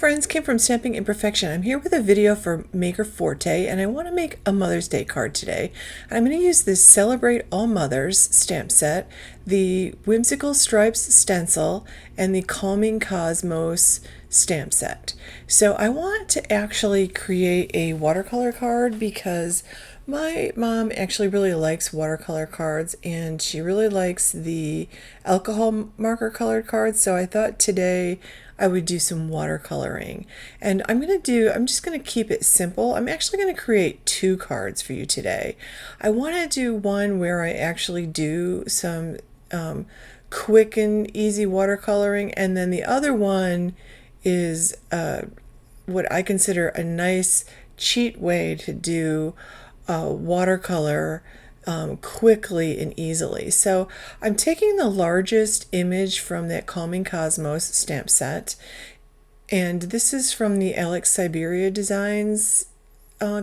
friends, Kim from Stamping Imperfection. I'm here with a video for Maker Forte, and I want to make a Mother's Day card today. I'm going to use this Celebrate All Mothers stamp set, the Whimsical Stripes stencil, and the Calming Cosmos stamp set. So I want to actually create a watercolor card because my mom actually really likes watercolor cards, and she really likes the alcohol marker colored cards. So I thought today I would do some watercoloring, and I'm just going to keep it simple. I'm actually going to create two cards for you today. I want to do one where I actually do some quick and easy watercoloring, and then the other one is what I consider a nice cheat way to do watercolor quickly and easily. So I'm taking the largest image from that Calming Cosmos stamp set, and this is from the Alex Siberia Designs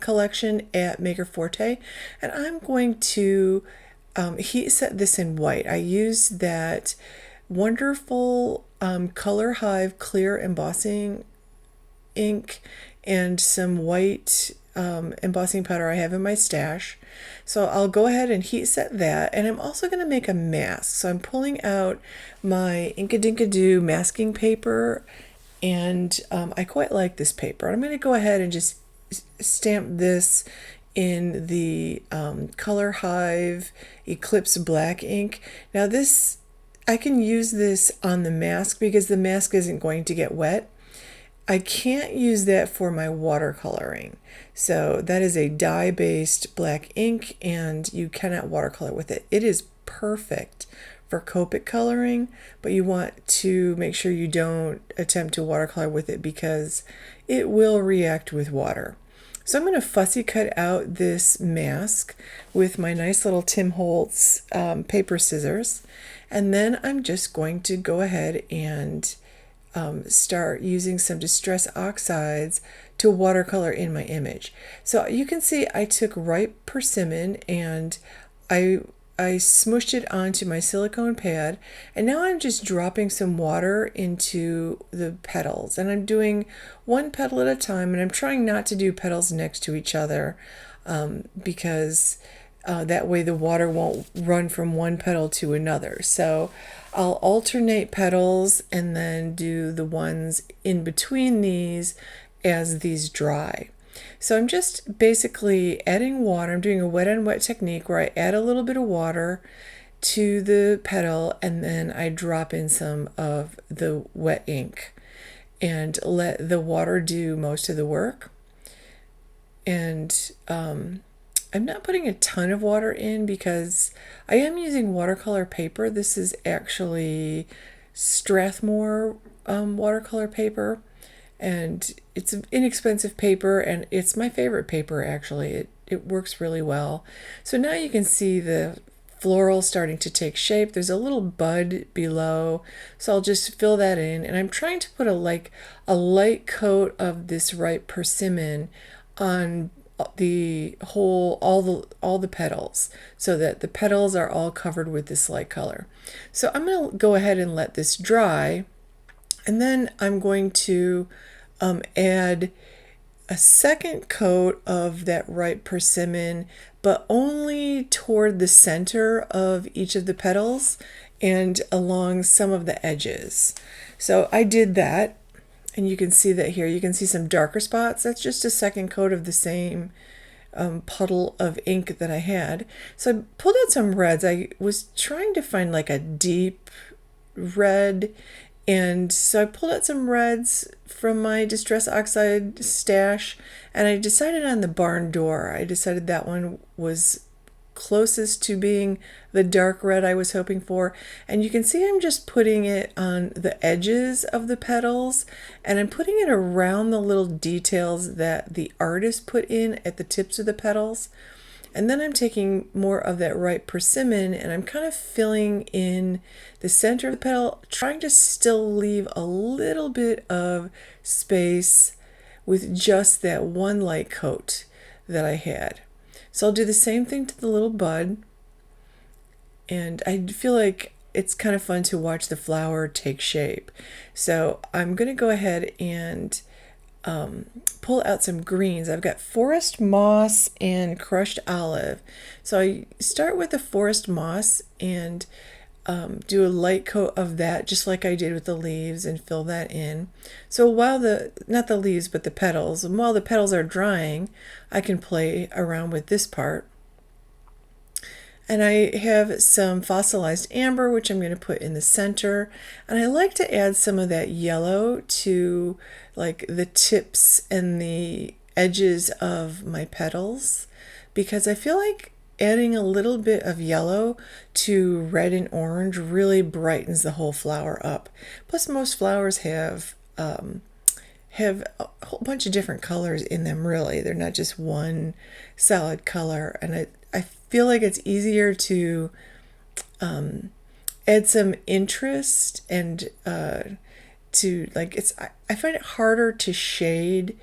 collection at Maker Forte, and I'm going to heat set this in white. I used that wonderful Color Hive clear embossing ink and some white embossing powder I have in my stash. So I'll go ahead and heat set that, and I'm also going to make a mask. So I'm pulling out my Inkadinkadoo masking paper, and I quite like this paper. I'm going to go ahead and just stamp this in the Color Hive Eclipse black ink. Now this, I can use this on the mask because the mask isn't going to get wet. I can't use that for my watercoloring. So that is a dye-based black ink, and you cannot watercolor with it. It is perfect for Copic coloring, but you want to make sure you don't attempt to watercolor with it because it will react with water. So I'm going to fussy cut out this mask with my nice little Tim Holtz paper scissors, and then I'm just going to go ahead and start using some Distress Oxides to watercolor in my image. So you can see I took ripe persimmon and I smushed it onto my silicone pad, and now I'm just dropping some water into the petals, and I'm doing one petal at a time, and I'm trying not to do petals next to each other because that way the water won't run from one petal to another. So I'll alternate petals and then do the ones in between these as these dry. So I'm just basically adding water. I'm doing a wet on wet technique where I add a little bit of water to the petal, and then I drop in some of the wet ink and let the water do most of the work. And I'm not putting a ton of water in because I am using watercolor paper. This is actually Strathmore watercolor paper, and it's an inexpensive paper, and it's my favorite paper actually. It works really well. So now you can see the floral starting to take shape. There's a little bud below, so I'll just fill that in, and I'm trying to put a light coat of this ripe persimmon on the whole, all the petals, so that the petals are all covered with this light color. So I'm going to go ahead and let this dry, and then I'm going to add a second coat of that ripe persimmon, but only toward the center of each of the petals and along some of the edges. So I did that, and you can see that here. You can see some darker spots. That's just a second coat of the same puddle of ink that I had. So I pulled out some reds. I was trying to find like a deep red, and so I pulled out some reds from my Distress Oxide stash, and I decided on the barn door. I decided that one was closest to being the dark red I was hoping for, and you can see I'm just putting it on the edges of the petals, and I'm putting it around the little details that the artist put in at the tips of the petals. And then I'm taking more of that ripe persimmon, and I'm kind of filling in the center of the petal, trying to still leave a little bit of space with just that one light coat that I had. So I'll do the same thing to the little bud, and I feel like it's kind of fun to watch the flower take shape. So I'm going to go ahead and pull out some greens. I've got forest moss and crushed olive. So I start with the forest moss and do a light coat of that, just like I did with the leaves, and fill that in. So while not the leaves, but the petals, and while the petals are drying, I can play around with this part. And I have some fossilized amber, which I'm going to put in the center. And I like to add some of that yellow to like the tips and the edges of my petals, because I feel like adding a little bit of yellow to red and orange really brightens the whole flower up. Plus, most flowers have a whole bunch of different colors in them, really. They're not just one solid color. And I feel like it's easier to add some interest and to like I find it harder to shade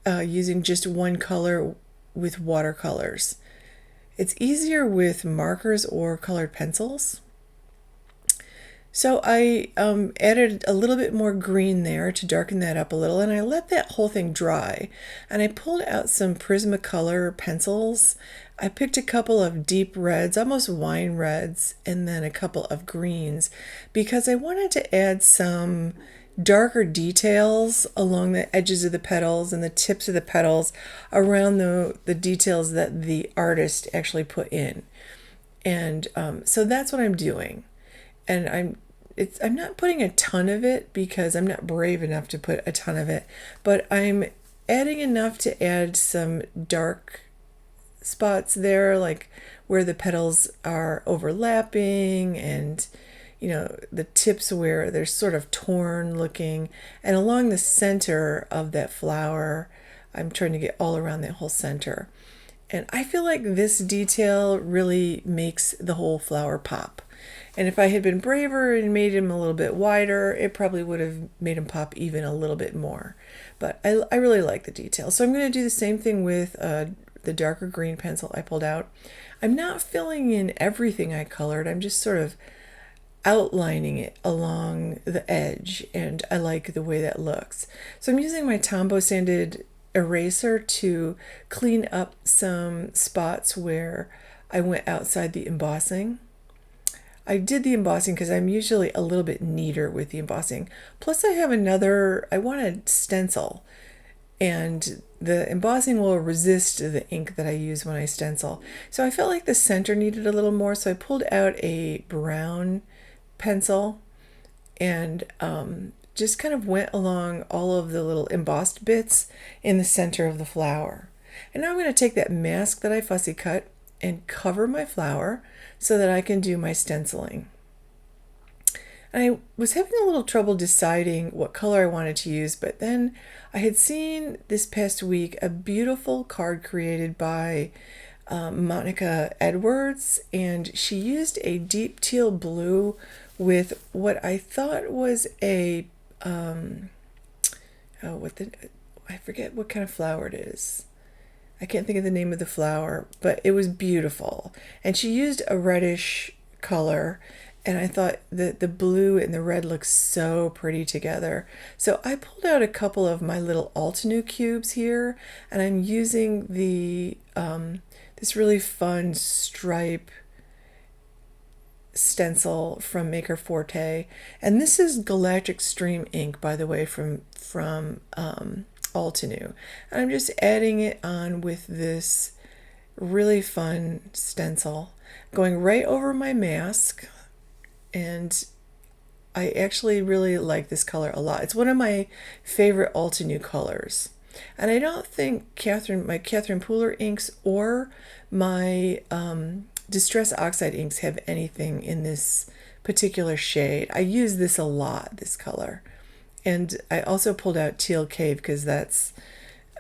using just one color with watercolors. It's easier with markers or colored pencils. So I added a little bit more green there to darken that up a little, and I let that whole thing dry. And I pulled out some Prismacolor pencils. I picked a couple of deep reds, almost wine reds, and then a couple of greens, because I wanted to add some darker details along the edges of the petals and the tips of the petals around the details that the artist actually put in. And so that's what I'm doing. And I'm not putting a ton of it because I'm not brave enough to put a ton of it, but I'm adding enough to add some dark spots there, like where the petals are overlapping, and the tips where they're sort of torn looking, and along the center of that flower. I'm trying to get all around that whole center. And I feel like this detail really makes the whole flower pop. And if I had been braver and made him a little bit wider, it probably would have made him pop even a little bit more. But I really like the detail. So I'm going to do the same thing with the darker green pencil I pulled out. I'm not filling in everything I colored. I'm just sort of outlining it along the edge, and I like the way that looks. So I'm using my Tombow sanded eraser to clean up some spots where I went outside the embossing. I did the embossing because I'm usually a little bit neater with the embossing. Plus I have I want a stencil, and the embossing will resist the ink that I use when I stencil. So I felt like the center needed a little more, so I pulled out a brown pencil and just kind of went along all of the little embossed bits in the center of the flower. And now I'm going to take that mask that I fussy cut and cover my flower so that I can do my stenciling. And I was having a little trouble deciding what color I wanted to use, but then I had seen this past week a beautiful card created by Monica Edwards, and she used a deep teal blue with what I thought was a I forget what kind of flower it is. I can't think of the name of the flower, but it was beautiful. And she used a reddish color, and I thought that the blue and the red looked so pretty together. So I pulled out a couple of my little Altenew cubes here, and I'm using the this really fun stripe stencil from Maker Forte, and this is Galactic Stream ink, by the way, from Altenew. And I'm just adding it on with this really fun stencil, going right over my mask, and I actually really like this color a lot. It's one of my favorite Altenew colors. And I don't think my Catherine Pooler inks or my Distress Oxide inks have anything in this particular shade. I use this a lot, this color. And I also pulled out Teal Cave because that's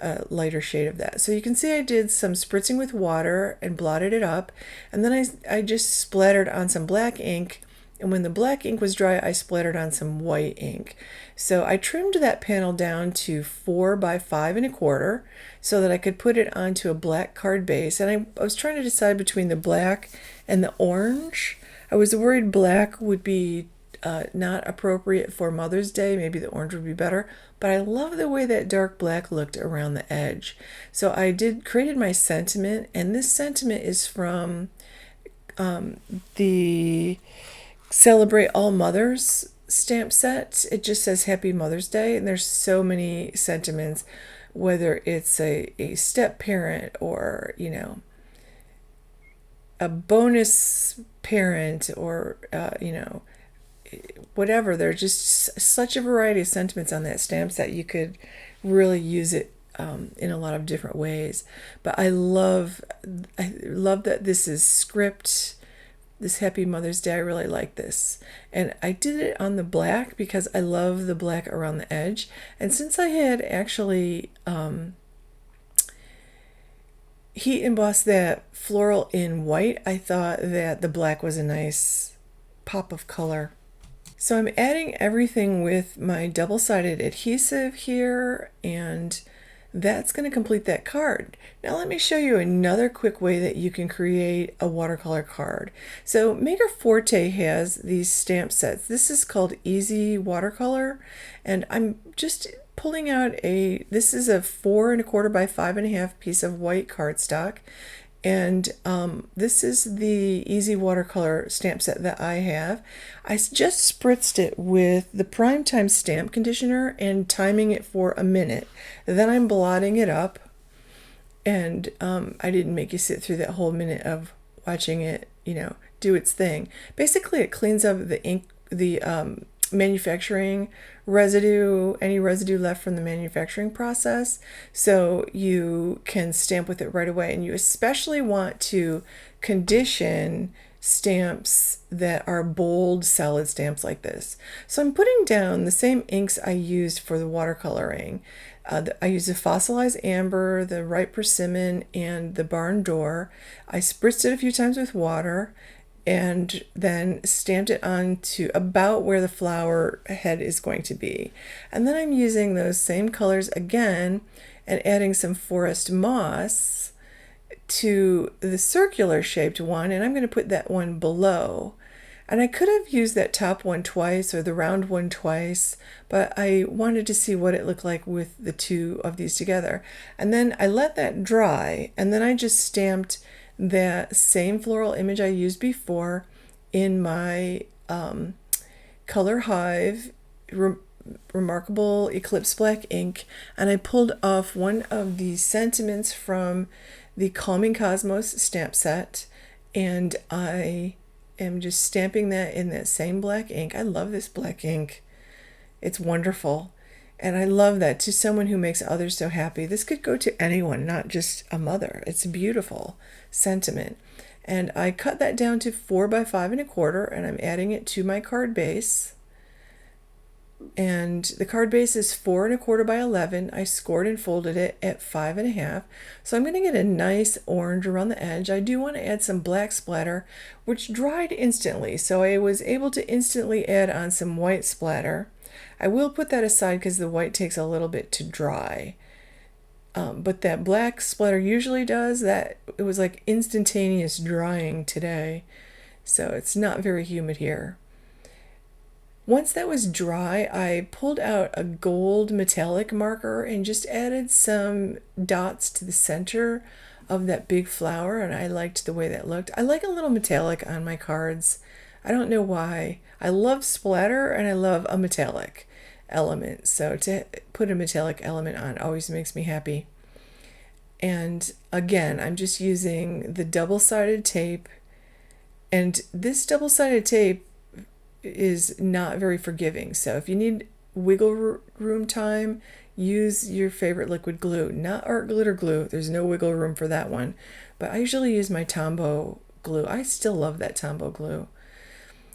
a lighter shade of that. So you can see I did some spritzing with water and blotted it up. And then I just splattered on some black ink And when the black ink was dry, I splattered on some white ink. So I trimmed that panel down to 4 by 5 1/4 so that I could put it onto a black card base. And I was trying to decide between the black and the orange. I was worried black would be not appropriate for Mother's Day. Maybe the orange would be better. But I love the way that dark black looked around the edge. So I created my sentiment, and this sentiment is from the Celebrate All Mothers stamp set. It just says Happy Mother's Day, and there's so many sentiments, whether it's a step parent or, you know, a bonus parent or, you know, whatever. There's just such a variety of sentiments on that stamp set. You could really use it in a lot of different ways. But I love that this is script. This Happy Mother's Day, I really like this. And I did it on the black because I love the black around the edge. And since I had actually heat embossed that floral in white, I thought that the black was a nice pop of color. So I'm adding everything with my double-sided adhesive here, and that's going to complete that card. Now let me show you another quick way that you can create a watercolor card. So Maker Forte has these stamp sets. This is called Easy Watercolor, and I'm just pulling out this is a 4 1/4 by 5 1/2 piece of white cardstock. And this is the Easy Watercolor stamp set that I have. I just spritzed it with the Primetime Stamp Conditioner and timing it for a minute. Then I'm blotting it up. And I didn't make you sit through that whole minute of watching it, you know, do its thing. Basically, it cleans up the ink, the manufacturing residue, any residue left from the manufacturing process, so you can stamp with it right away. And you especially want to condition stamps that are bold solid stamps like this. So I'm putting down the same inks I used for the watercoloring. I used the Fossilized Amber, the Ripe Persimmon, and the Barn Door. I spritzed it a few times with water and then stamped it on to about where the flower head is going to be. And then I'm using those same colors again and adding some forest moss to the circular shaped one, and I'm going to put that one below. And I could have used that top one twice or the round one twice, but I wanted to see what it looked like with the two of these together. And then I let that dry, and then I just stamped that same floral image I used before in my color Hive Remarkable Eclipse black ink, and I pulled off one of the sentiments from the Calming Cosmos stamp set, and I am just stamping that in that same black ink. I love this black ink. It's wonderful. And I love that, to someone who makes others so happy. This could go to anyone, not just a mother. It's a beautiful sentiment. And I cut that down to 4 by 5 1/4, and I'm adding it to my card base. And the card base is 4 1/4 by 11. I scored and folded it at 5 1/2. So I'm going to get a nice orange around the edge. I do want to add some black splatter, which dried instantly. So I was able to instantly add on some white splatter. I will put that aside because the white takes a little bit to dry. But that black splatter usually does that. It was like instantaneous drying today. So it's not very humid here. Once that was dry, I pulled out a gold metallic marker and just added some dots to the center of that big flower, and I liked the way that looked. I like a little metallic on my cards. I don't know why. I love splatter and I love a metallic element, so to put a metallic element on always makes me happy. And again, I'm just using the double-sided tape, and this double-sided tape is not very forgiving, so if you need wiggle room time, use your favorite liquid glue, not art glitter glue. There's no wiggle room for that one, but I usually use my Tombow glue. I still love that Tombow glue.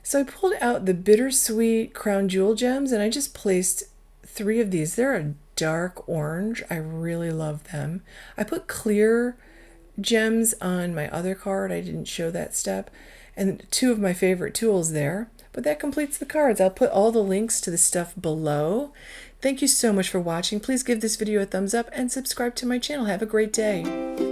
So I pulled out the Bittersweet Crown Jewel gems, and I just placed 3 of these. They're a dark orange. I really love them. I put clear gems on my other card. I didn't show that step. And 2 of my favorite tools there. But that completes the cards. I'll put all the links to the stuff below. Thank you so much for watching. Please give this video a thumbs up and subscribe to my channel. Have a great day.